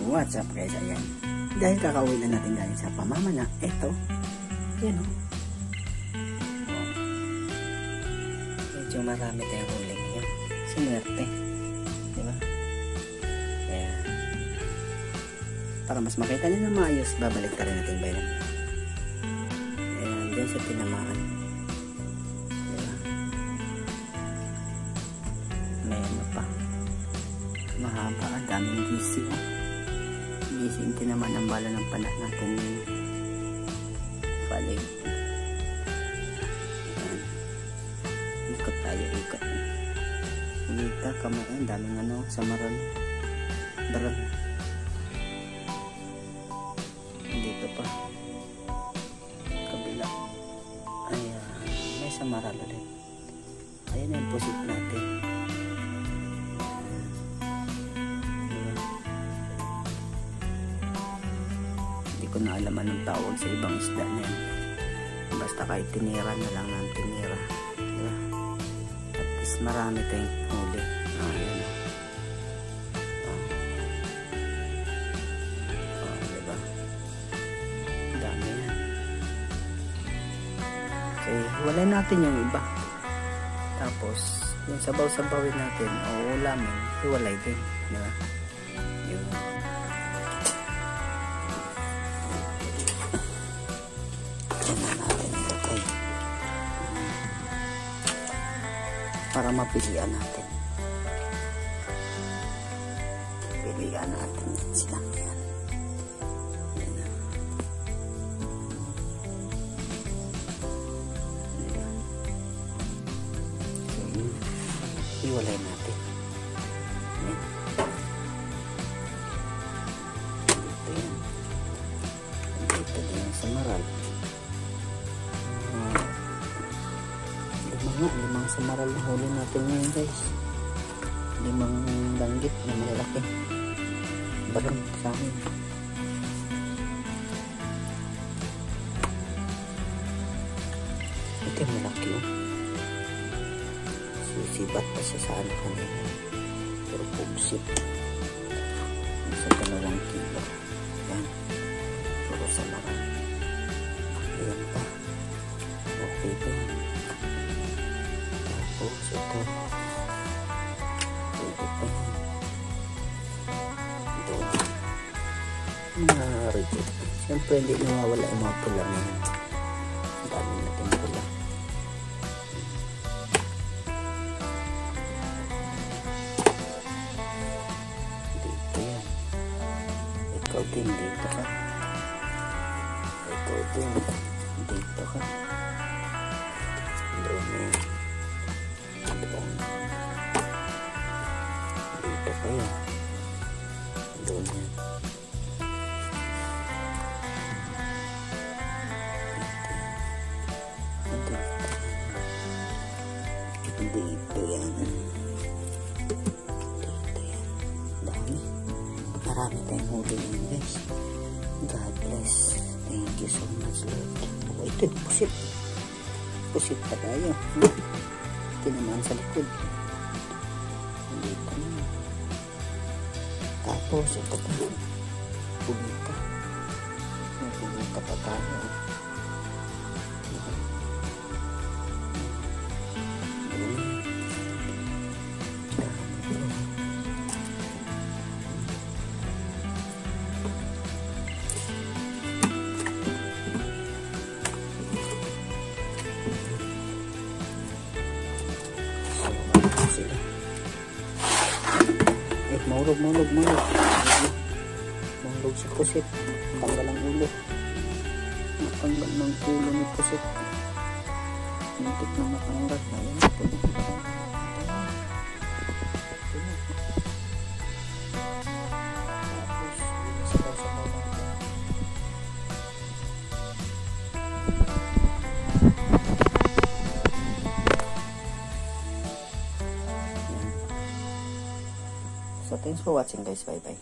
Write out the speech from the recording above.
What's up guys, ayan. Dahil kakauwi na natin galing sa pamamana, eto, yan o. Medyo marami tayong huli ngayon. Sinwerte. Diba? Kaya, para mas makita nyo na maayos, babalik ka rin natin bayan. Ayan, dyan sa tinamaan. Diba? May ano pa. Mahaba, ang daming gising. Gising tinamaan ang bala ng panak natin yung palig. Ayan. Ikot tayo, ikot. Umita, kamay, ang daming ano, samaran. Daran. Dito pa. Kabila. Ayan, may samaran ulit. Ayan yung pusit natin. Ko na alam anong tawag sa ibang isda na yan. Basta kahit tinira na lang ng tinira, diba? At least marami tayong huli. Ayan. Diba? Dami yan. So hiwalay natin yung iba, tapos yung sabaw-sabawin natin o ulamin, hiwalay din, diba? Yun. Para mapilian natin. Pilihan natin sila. Yan. Yan na. Yan. So, iwalay natin. Yan. Dito yan. Dito din sa maral. Limang samaral na huli natin ngayon guys. 5 langgit na malalaki. Barang sa amin. Ito yung malaki oh. Sisibat pa siya sa anak kanina. Pero pugsit. Sa 2 kilo. Yan. Puro samaral. Ayan pa. Okay pa yan. Tapos ito pwede pa yan doon na-reject. Siyempre hindi nawawala yung mga pula na yan. Ang dami natin pula. Dito yan. Ikaw din dito ka. Ikaw din dito ka. Doon na yan. Dito pa yan. Doon yan. Dito yan. Dito yan. Dami. Marami tayong huli yan guys. God bless. Thank you so much Lord. Oh, ito pusit. Pusit pa tayo. Tinamaan sa likod. Dito na. Tapos ito pa. Pumita. May pumita pa tayo. Mahulog. Mahulog si pusit. Tanggal ang ulo. Matanggal ng ulo ni pusit. Muntik na matanggal. Ayan ito. Tapos, sabaw-sabaw natin. So thanks for watching guys. Bye bye.